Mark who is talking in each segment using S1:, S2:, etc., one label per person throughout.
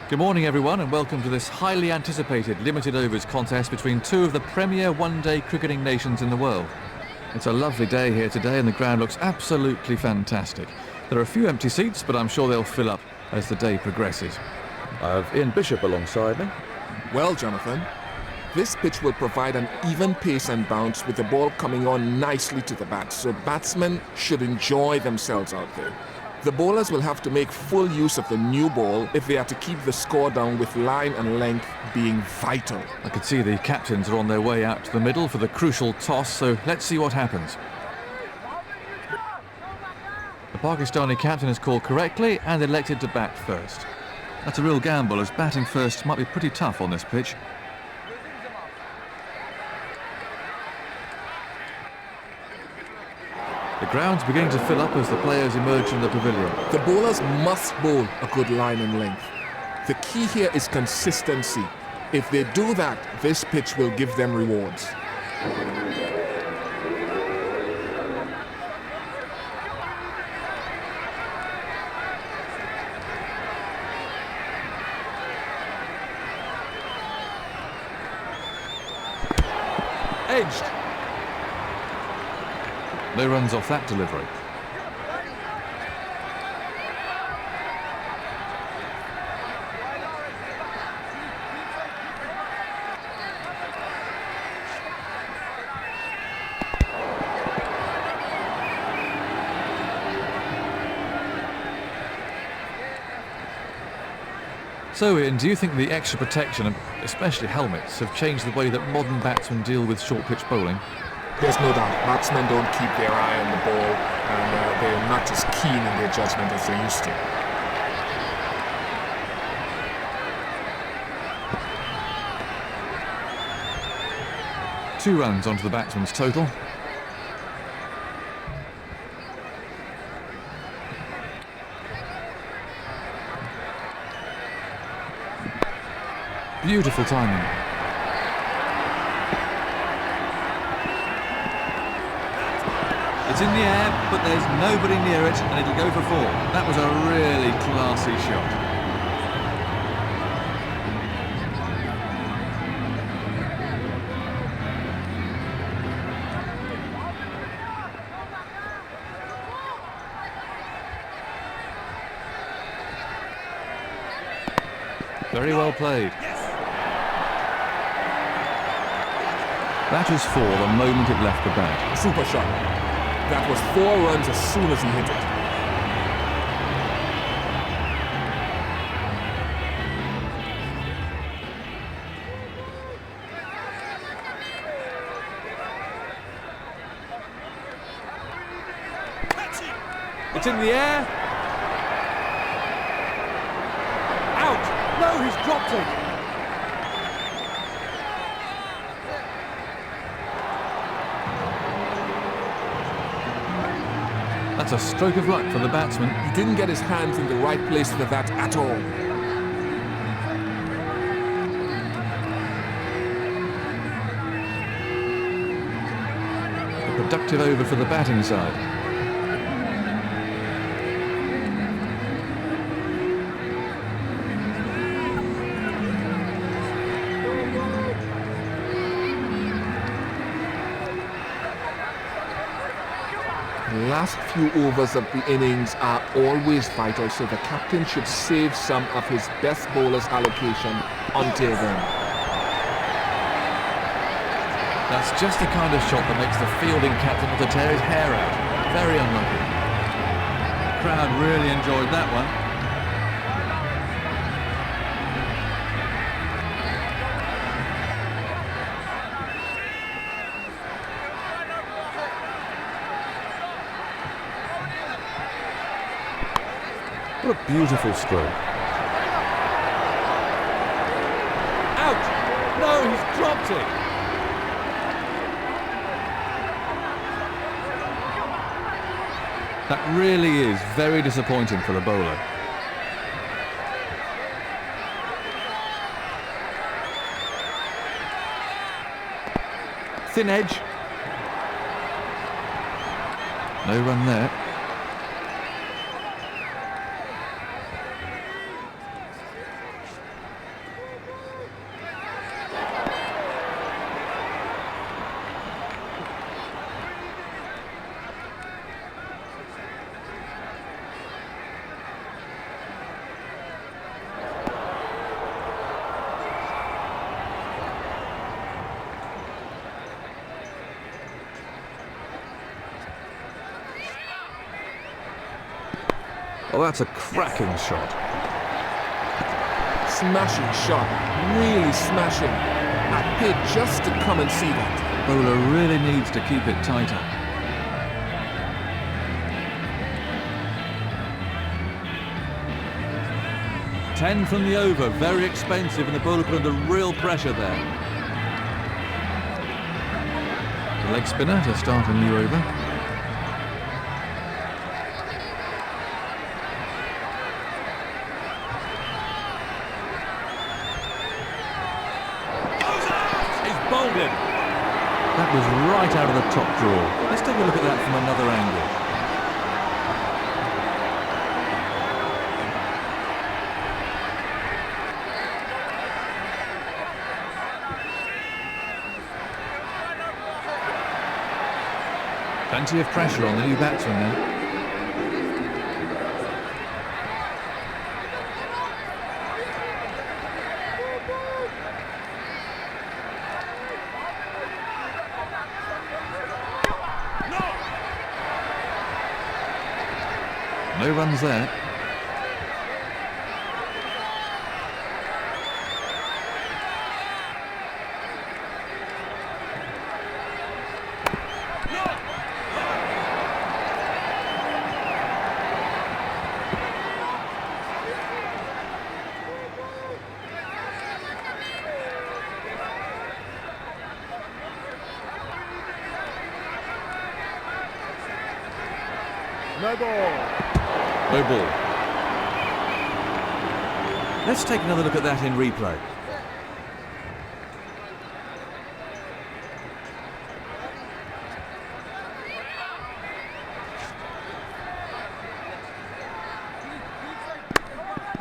S1: Good morning everyone and welcome to this highly anticipated limited overs contest between two of the premier one-day cricketing nations in the world. It's a lovely day here today and the ground looks absolutely fantastic. There are a few empty seats but I'm sure they'll fill up as the day progresses. I have Ian Bishop alongside me.
S2: Well, Jonathan, this pitch will provide an even pace and bounce with the ball coming on nicely to the bat, so batsmen should enjoy themselves out there. The bowlers will have to make full use of the new ball if they are to keep the score down, with line and length being vital.
S1: I can see the captains are on their way out to the middle for the crucial toss, so let's see what happens. The Pakistani captain has called correctly and elected to bat first. That's a real gamble as batting first might be pretty tough on this pitch. The ground's beginning to fill up as the players emerge from the pavilion.
S2: The bowlers must bowl a good line and length. The key here is consistency. If they do that, this pitch will give them rewards.
S1: Edged. No runs off that delivery. So Ian, do you think the extra protection, and especially helmets, have changed the way that modern batsmen deal with short pitch bowling?
S2: There's no doubt batsmen don't keep their eye on the ball and they're not as keen in their judgment as they used to.
S1: Two runs onto the batsman's total. Beautiful timing. It's in the air, but there's nobody near it, and it'll go for four. That was a really classy shot. Very well played. That was four the moment it left the bat.
S2: Super shot. That was 4 runs as soon as he hit it.
S1: It's in the air. Out. No, he's dropped it. That's a stroke of luck for the batsman.
S2: He didn't get his hands in the right place for that at all.
S1: A productive over for the batting side.
S2: The last few overs of the innings are always vital, so the captain should save some of his best bowlers' allocation until then.
S1: That's just the kind of shot that makes the fielding captain want to tear his hair out. Very unlucky. The crowd really enjoyed that one. What a beautiful stroke. Out! No, he's dropped it! That really is very disappointing for the bowler. Thin edge. No run there. Oh, that's a cracking shot.
S2: Smashing shot. Really smashing. I paid just to come and see that.
S1: Bowler really needs to keep it tighter. Ten from the over, very expensive, and the bowler put under real pressure there. The leg spinner to start a new over. He's bowled him. That was right out of the top drawer. Let's take a look at that from another angle. Plenty of pressure on the new batsman now. No runs there.
S3: No ball.
S1: No ball. Let's take another look at that in replay.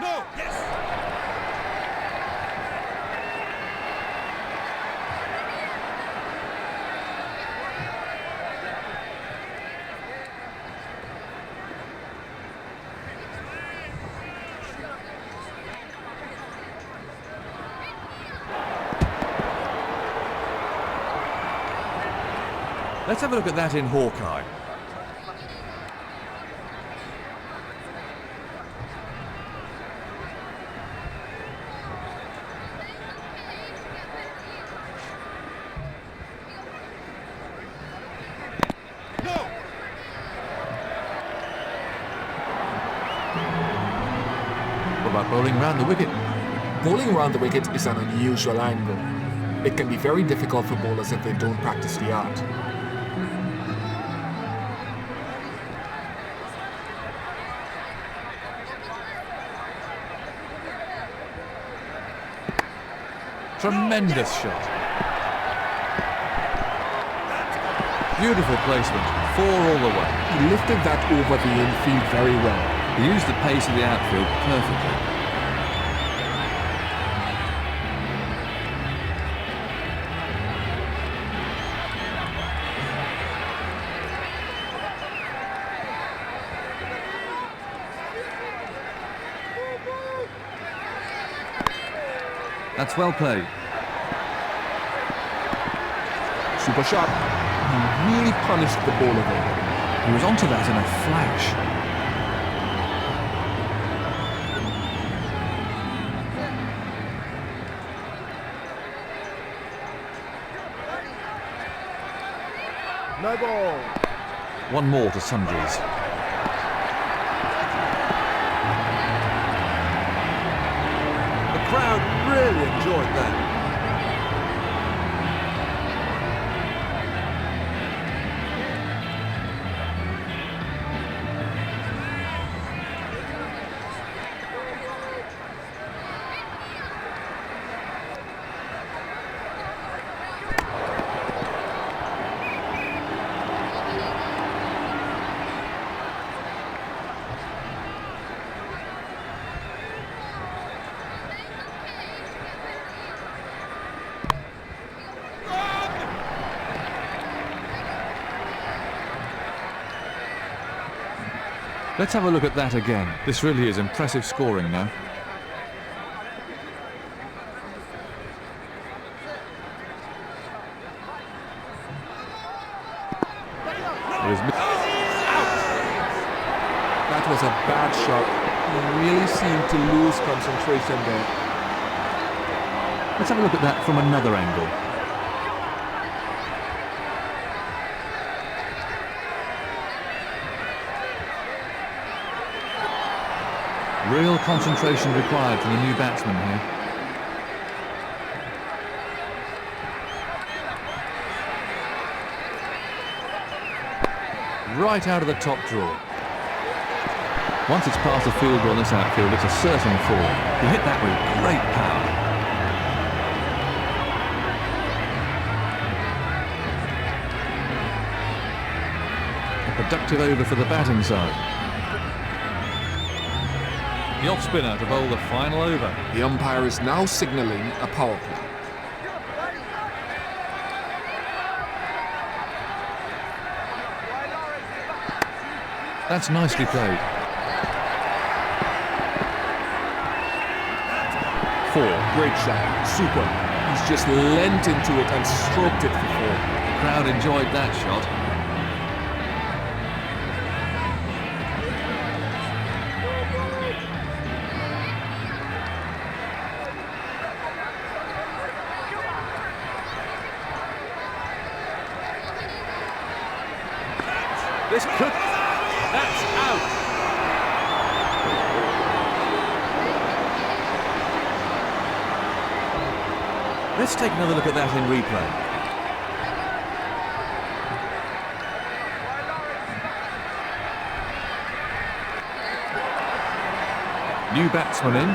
S3: No. Yes.
S1: Let's have a look at that in Hawkeye.
S3: No.
S1: What about bowling round the wicket?
S2: Bowling round the wicket is an unusual angle. It can be very difficult for bowlers if they don't practice the art.
S1: Tremendous shot. Beautiful placement, 4 all the way.
S2: He lifted that over the infield very well.
S1: He used the pace of the outfield perfectly. That's well played.
S2: Super shot. He really punished the bowler there.
S1: He was onto that in a flash.
S3: No ball.
S1: One more to Sundries. The crowd really enjoyed that. Let's have a look at that again. This really is impressive scoring now.
S2: That was a bad shot. He really seemed to lose concentration there.
S1: Let's have a look at that from another angle. Real concentration required from the new batsman here. Right out of the top draw. Once it's past the fielder on this outfield, it's a certain fall. He hit that with great power. A productive over for the batting side. The off-spinner to bowl the final over.
S2: The umpire is now signalling a power play.
S1: That's nicely played.
S2: 4, great shot, super. He's just leant into it and stroked it for 4.
S1: The crowd enjoyed that shot. This could... That's out! Let's take another look at that in replay. New batsman in.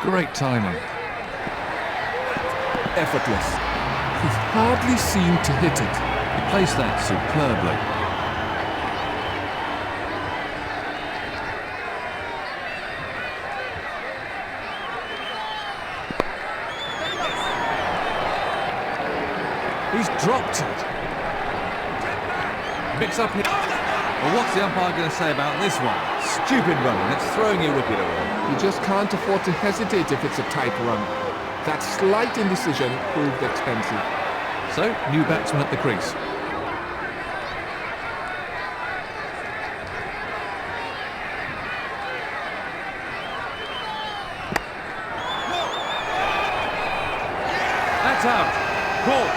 S1: Great timing.
S2: Effortless. He hardly seemed to hit it.
S1: He placed that superbly. He's dropped it. Mix up here. Well, what's the umpire going to say about this one? Stupid running. It's throwing your wicket away.
S2: You just can't afford to hesitate if it's a tight run. That slight indecision proved expensive.
S1: So, new batsman at the crease. That's out. Caught.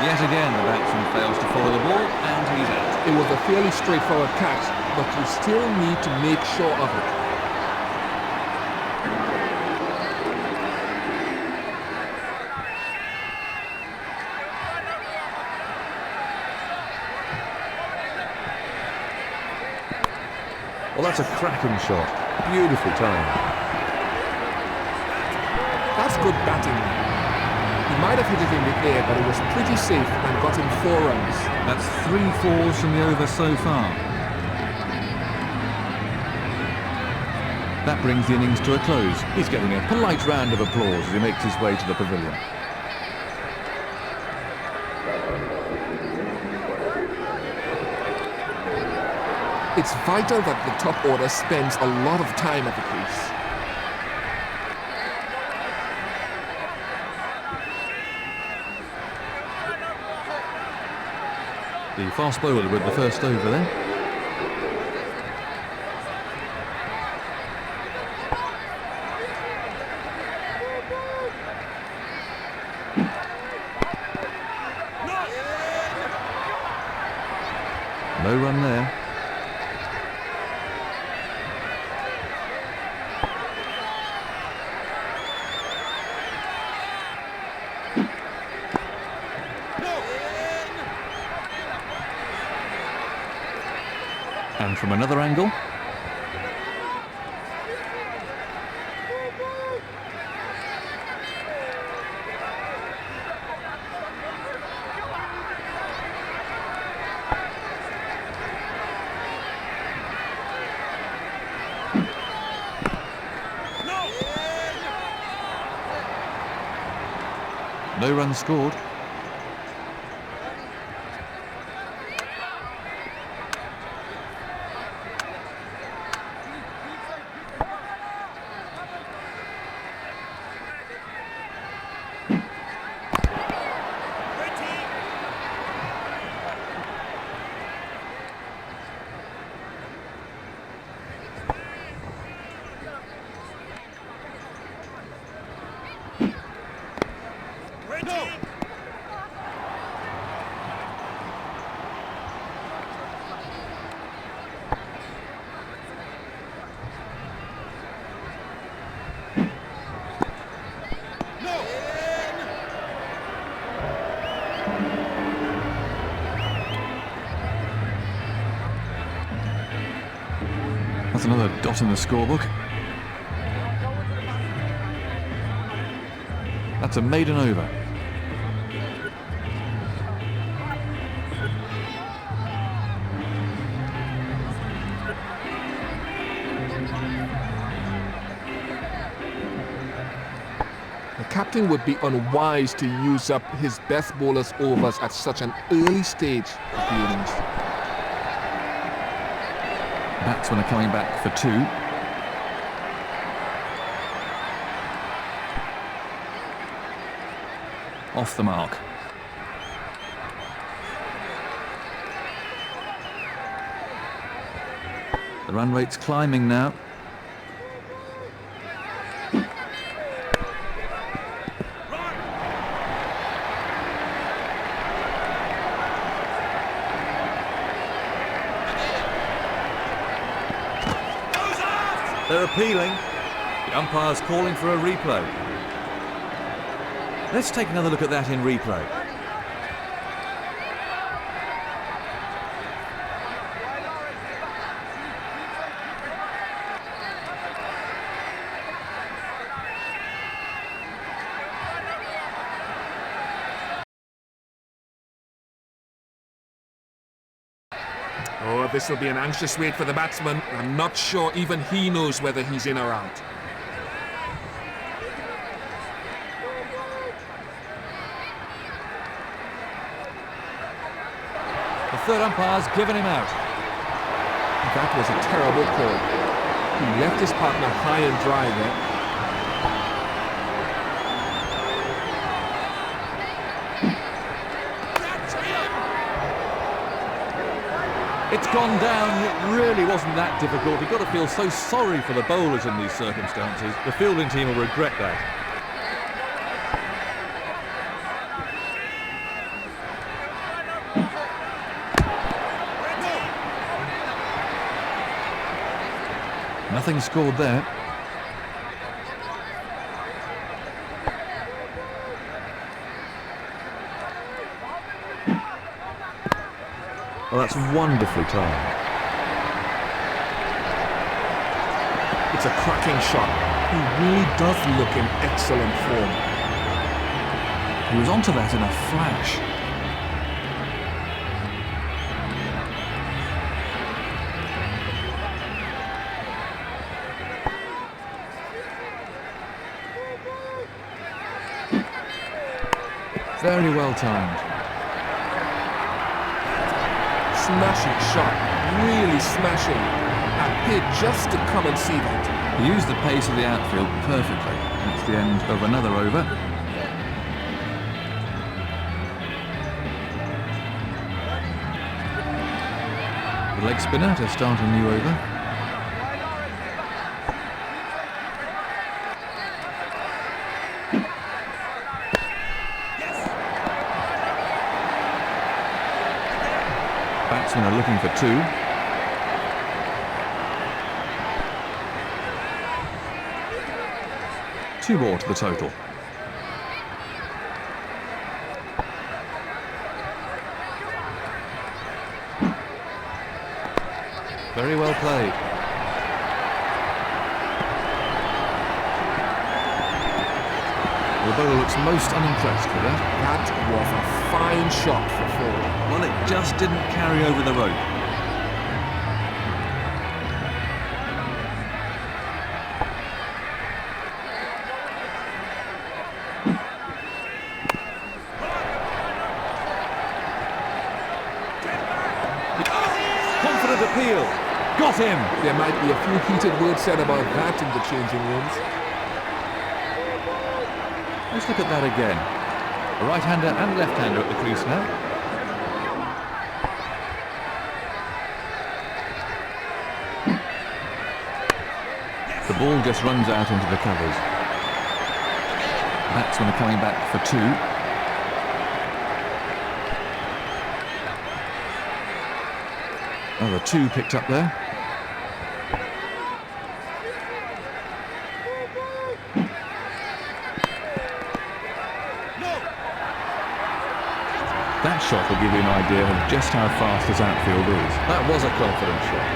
S1: Yet again, the batsman fails to follow the ball, and he's out.
S2: It was a fairly straightforward catch, but you still need to make sure of it.
S1: Well, that's a cracking shot. Beautifully timed.
S2: That's good batting. He might have hit it in the air, but it was pretty safe and got him 4 runs.
S1: That's 3 fours from the over so far. That brings the innings to a close. He's getting a polite round of applause as he makes his way to the pavilion.
S2: It's vital that the top order spends a lot of time at the crease.
S1: The fast bowler with the first over then. No run there. And from another angle. No runs scored.
S3: No. No.
S1: That's another dot in the scorebook. That's a maiden over.
S2: The captain would be unwise to use up his best bowler's overs at such an early stage of the innings.
S1: Batsmen are coming back for 2. Off the mark. The run rate's climbing now. They're appealing. The umpire's calling for a replay. Let's take another look at that in replay.
S2: Oh, this will be an anxious wait for the batsman. I'm not sure even he knows whether he's in or out.
S1: The third umpire's given him out.
S2: That was a terrible call. He left his partner high and dry there.
S1: It's gone down. It really wasn't that difficult. You've got to feel so sorry for the bowlers in these circumstances. The fielding team will regret that. Nothing scored there. Well, that's wonderfully timed.
S2: It's a cracking shot. He really does look in excellent form.
S1: He was onto that in a flash. Very well timed.
S2: Smashing shot, really smashing. I paid just to come and see that.
S1: He used the pace of the outfield perfectly. That's the end of another over. The leg spinner to start a new over. Batsmen are looking for 2. Two more to the total. Very well played. The bowler looks most unimpressed with that.
S2: That was a fine shot for 4.
S1: Well, it just didn't carry over the rope. Confident appeal. Got him.
S2: There might be a few heated words said about that in the changing rooms.
S1: Let's look at that again. A right-hander and left-hander at the crease now. The ball just runs out into the covers. Batsmen are coming back for 2. Oh, the 2 picked up there.
S3: No.
S4: That shot will give you an idea of just how fast his outfield is.
S1: That was a confident shot.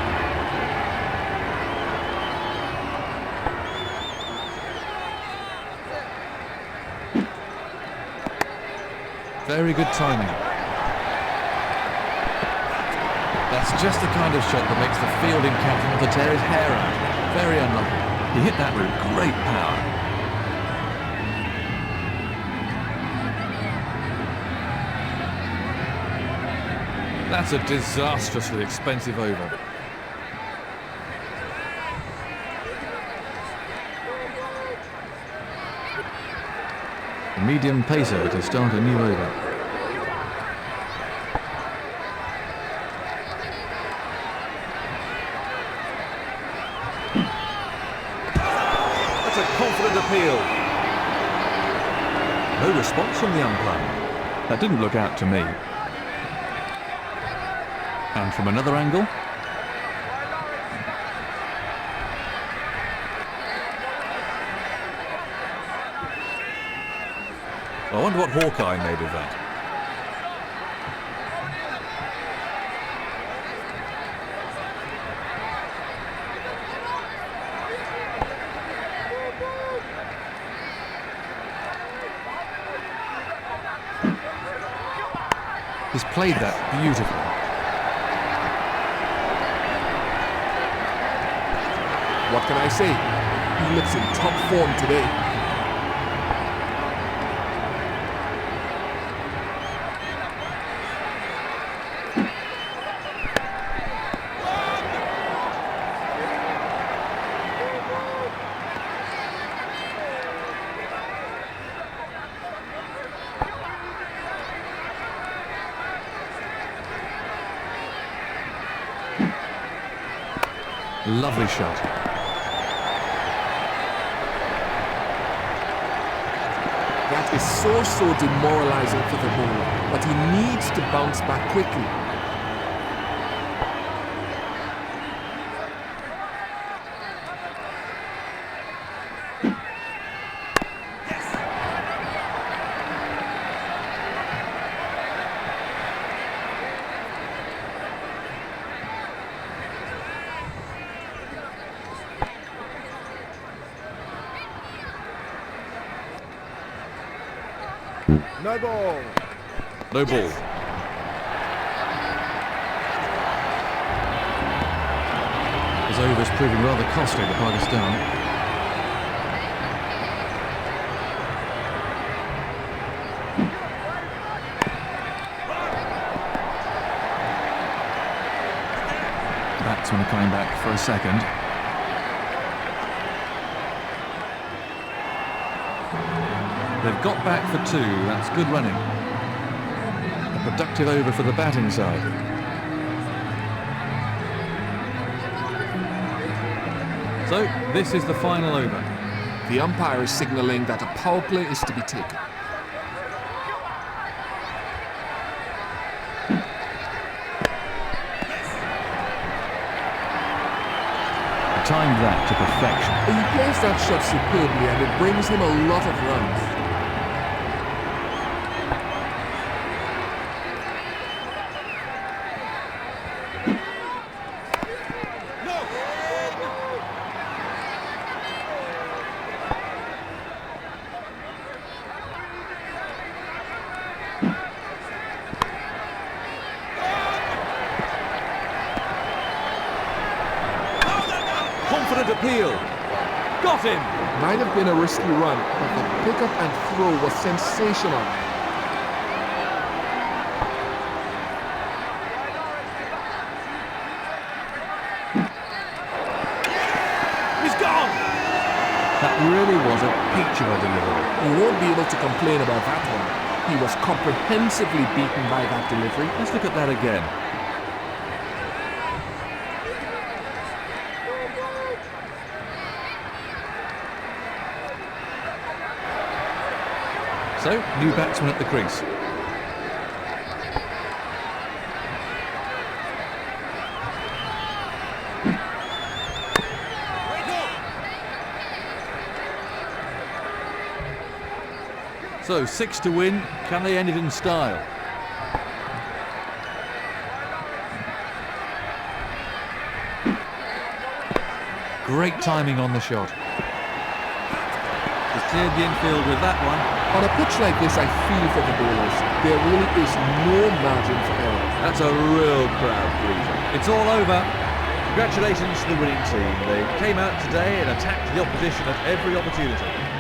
S1: Very good timing. That's just the kind of shot that makes the fielding captain want to tear his hair out. Very unlucky.
S4: He hit that with great power.
S1: That's a disastrously expensive over. A medium pacer to start a new over.
S4: That's a confident appeal. No response from the umpire.
S1: That didn't look out to me. And from another angle. I wonder what Hawkeye made of that. He's played that beautifully.
S2: What can I say? He looks in top form today.
S1: Lovely shot.
S2: That is so demoralizing for the bowler, but he needs to bounce back quickly.
S3: No ball.
S1: No ball. His over's proving rather costly to Pakistan. Batsmen are coming back for a second. They've got back for 2, that's good running. A productive over for the batting side. So, this is the final over.
S2: The umpire is signalling that a power play is to be taken.
S1: Timed that to perfection.
S2: He plays that shot superbly and it brings him a lot of runs.
S4: Confident appeal. Got him.
S2: Might have been a risky run, but the pickup and throw was sensational.
S4: He's gone.
S1: That really was a peach of a delivery.
S2: He won't be able to complain about that one. He was comprehensively beaten by that delivery.
S1: Let's look at that again. So, new batsman at the crease. So 6 to win. Can they end it in style? Great timing on the shot.
S5: He's cleared the infield with that one.
S2: On a pitch like this, I feel for the bowlers. There really is no margin for error.
S5: That's a real crowd pleaser.
S1: It's all over. Congratulations to the winning team. They came out today and attacked the opposition at every opportunity.